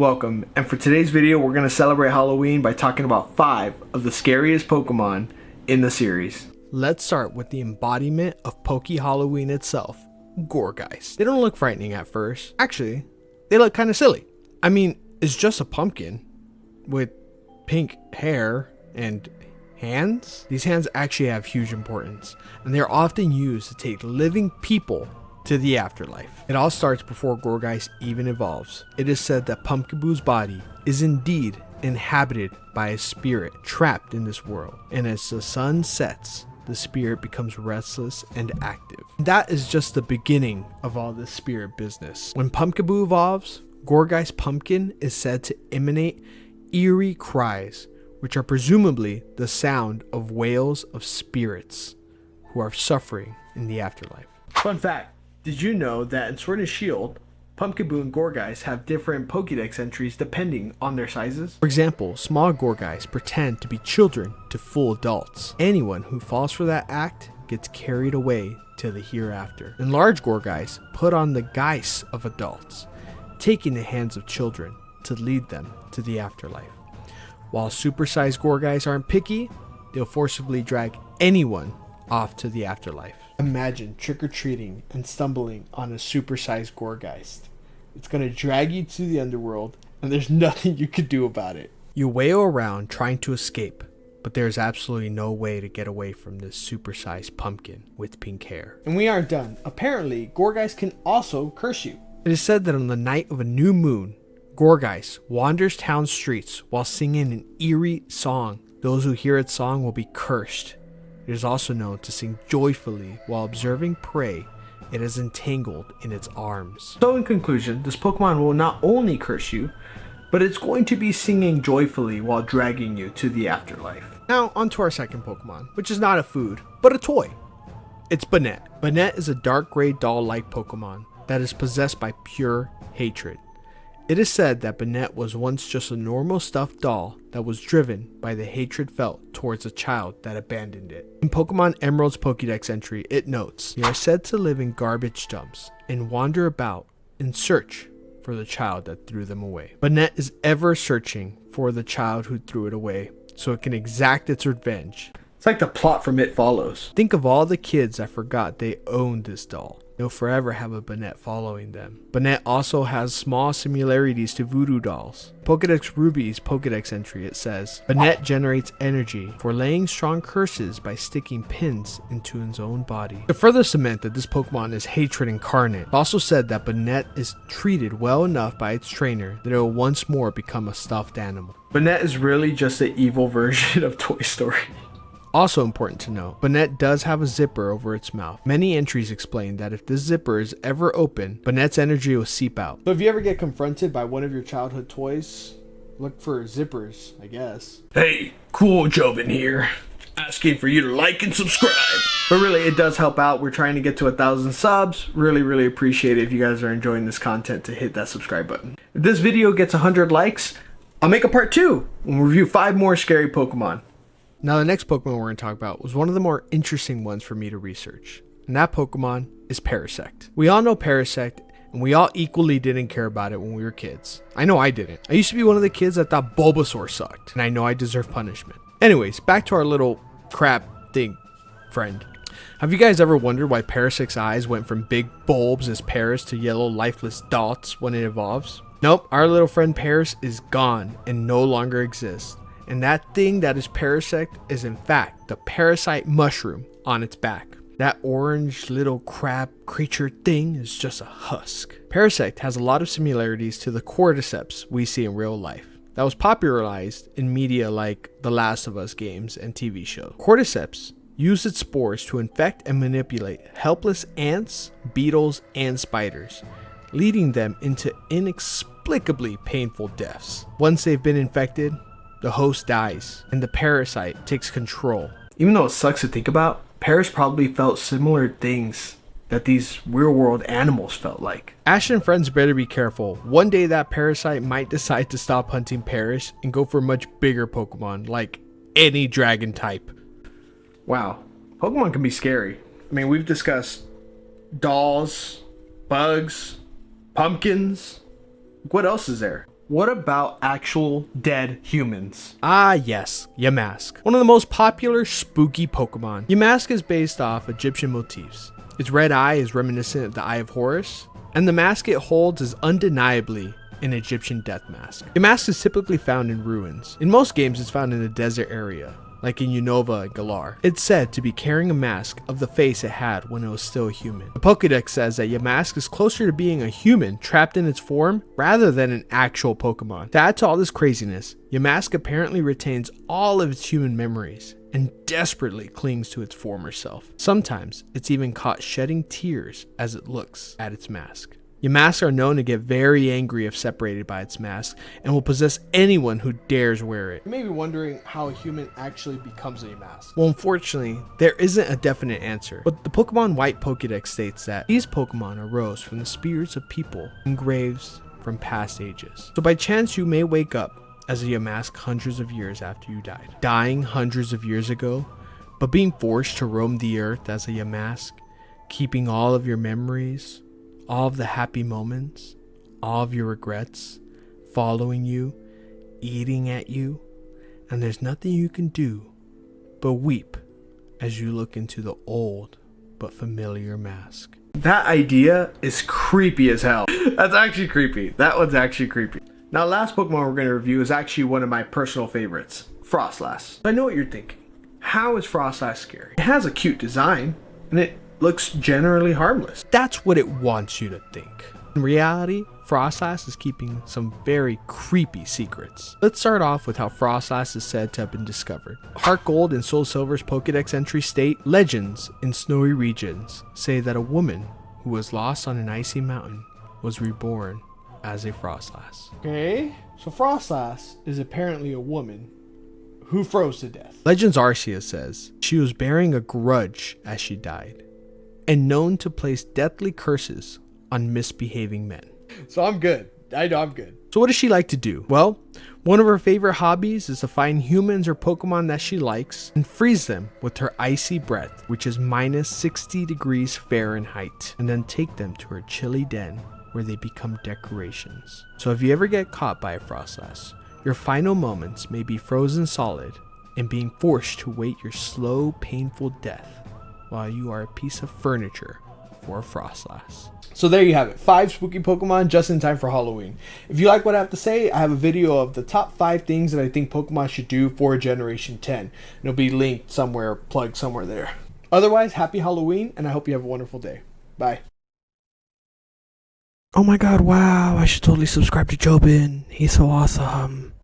Welcome, and for today's video we're going to celebrate Halloween by talking about 5 of the scariest Pokemon in the series. Let's start with the embodiment of Poke Halloween itself, Gourgeist. They don't look frightening at first. Actually, they look kind of silly. I mean, it's just a pumpkin with pink hair and hands. These hands actually have huge importance, and they're often used to take living people to the afterlife. It all starts before Gourgeist even evolves. It is said that Pumpkaboo's body is indeed inhabited by a spirit trapped in this world, and as the sun sets, the spirit becomes restless and active. That is just the beginning of all this spirit business. When Pumpkaboo evolves, Gourgeist pumpkin is said to emanate eerie cries, which are presumably the sound of wails of spirits who are suffering in the afterlife. Fun fact. Did you know that in Sword and Shield, Pumpkaboo and Gourgeist have different Pokédex entries depending on their sizes? For example, small Gourgeist pretend to be children to full adults. Anyone who falls for that act gets carried away to the hereafter. And large Gourgeist put on the guise of adults, taking the hands of children to lead them to the afterlife. While supersized Gourgeist aren't picky, they'll forcibly drag anyone off to the afterlife. Imagine trick-or-treating and stumbling on a supersized Gourgeist. It's going to drag you to the underworld, and there's nothing you could do about it. You wail around trying to escape, but there's absolutely no way to get away from this supersized pumpkin with pink hair. And we aren't done. Apparently, Gourgeist can also curse you. It is said that on the night of a new moon, Gourgeist wanders town streets while singing an eerie song. Those who hear its song will be cursed. It is also known to sing joyfully while observing prey it is entangled in its arms. So in conclusion, this Pokemon will not only curse you, but it's going to be singing joyfully while dragging you to the afterlife. Now onto our second Pokemon, which is not a food, but a toy. It's Banette. Banette is a dark gray doll-like Pokemon that is possessed by pure hatred. It is said that Banette was once just a normal stuffed doll that was driven by the hatred felt towards a child that abandoned it. In Pokemon Emerald's Pokédex entry, it notes, "They are said to live in garbage dumps and wander about in search for the child that threw them away." Banette is ever searching for the child who threw it away so it can exact its revenge. It's like the plot from It Follows. Think of all the kids that forgot they owned this doll. They'll forever have a Banette following them. Banette also has small similarities to voodoo dolls. Pokédex Ruby's Pokédex entry, it says, Banette generates energy for laying strong curses by sticking pins into its own body. To further cement that this Pokemon is hatred incarnate, it also said that Banette is treated well enough by its trainer that it will once more become a stuffed animal. Banette is really just the evil version of Toy Story. Also important to note, Banette does have a zipper over its mouth. Many entries explain that if this zipper is ever open, Banette's energy will seep out. So if you ever get confronted by one of your childhood toys, look for zippers, I guess. Hey, Cool Jobin here, asking for you to like and subscribe. But really, it does help out. We're trying to get to 1,000 subs. Really appreciate it if you guys are enjoying this content to hit that subscribe button. If this video gets 100 likes, I'll make a part 2 and we'll review 5 more scary Pokemon. Now the next Pokemon we're going to talk about was one of the more interesting ones for me to research, and that Pokemon is Parasect. We all know Parasect, and we all equally didn't care about it when we were kids. I know I didn't. I used to be one of the kids that thought Bulbasaur sucked, and I know I deserve punishment. Anyways, back to our little crap thing friend. Have you guys ever wondered why Parasect's eyes went from big bulbs as Paras to yellow lifeless dots when it evolves? Nope, our little friend Paras is gone and no longer exists. And that thing that is Parasect is in fact the parasite mushroom on its back. That orange little crab creature thing is just a husk. Parasect has a lot of similarities to the cordyceps we see in real life that was popularized in media like The Last of Us games and TV shows. Cordyceps use its spores to infect and manipulate helpless ants, beetles, and spiders, leading them into inexplicably painful deaths. Once they've been infected, the host dies, and the parasite takes control. Even though it sucks to think about, Paras probably felt similar things that these real-world animals felt like. Ash and friends better be careful. One day that parasite might decide to stop hunting Paras and go for much bigger Pokemon, like any dragon type. Wow, Pokemon can be scary. I mean, we've discussed dolls, bugs, pumpkins. What else is there? What about actual dead humans? Ah yes, Yamask. One of the most popular spooky Pokemon. Yamask is based off Egyptian motifs. Its red eye is reminiscent of the Eye of Horus, and the mask it holds is undeniably an Egyptian death mask. Yamask is typically found in ruins. In most games it's found in a desert area, like in Unova and Galar. It's said to be carrying a mask of the face it had when it was still a human. The Pokédex says that Yamask is closer to being a human trapped in its form rather than an actual Pokemon. To add to all this craziness, Yamask apparently retains all of its human memories and desperately clings to its former self. Sometimes it's even caught shedding tears as it looks at its mask. Yamask are known to get very angry if separated by its mask and will possess anyone who dares wear it. You may be wondering how a human actually becomes a Yamask. Well, unfortunately, there isn't a definite answer, but the Pokemon White Pokédex states that these Pokemon arose from the spirits of people in graves from past ages. So by chance you may wake up as a Yamask hundreds of years after you died. Dying hundreds of years ago, but being forced to roam the earth as a Yamask, keeping all of your memories, all of the happy moments, all of your regrets, following you, eating at you, and there's nothing you can do but weep as you look into the old but familiar mask. That idea is creepy as hell. That's actually creepy. That one's actually creepy. Now, last Pokemon we're going to review is actually one of my personal favorites, Froslass. I know what you're thinking. How is Froslass scary? It has a cute design, and it looks generally harmless. That's what it wants you to think. In reality, Froslass is keeping some very creepy secrets. Let's start off with how Froslass is said to have been discovered. Heart Gold and Soul Silver's Pokédex entry state, legends in snowy regions say that a woman who was lost on an icy mountain was reborn as a Froslass. Okay, so Froslass is apparently a woman who froze to death. Legends Arceus says she was bearing a grudge as she died, and known to place deathly curses on misbehaving men. So I'm good. I know I'm good. So what does she like to do? Well, one of her favorite hobbies is to find humans or Pokemon that she likes and freeze them with her icy breath, which is minus 60 degrees Fahrenheit, and then take them to her chilly den where they become decorations. So if you ever get caught by a Froslass, your final moments may be frozen solid and being forced to wait your slow, painful death while you are a piece of furniture for a Froslass. So there you have it. 5 spooky Pokemon just in time for Halloween. If you like what I have to say, I have a video of the top 5 things that I think Pokemon should do for Generation 10. And it'll be linked somewhere, plugged somewhere there. Otherwise, happy Halloween, and I hope you have a wonderful day. Bye. Oh my god, wow, I should totally subscribe to Jobin. He's so awesome.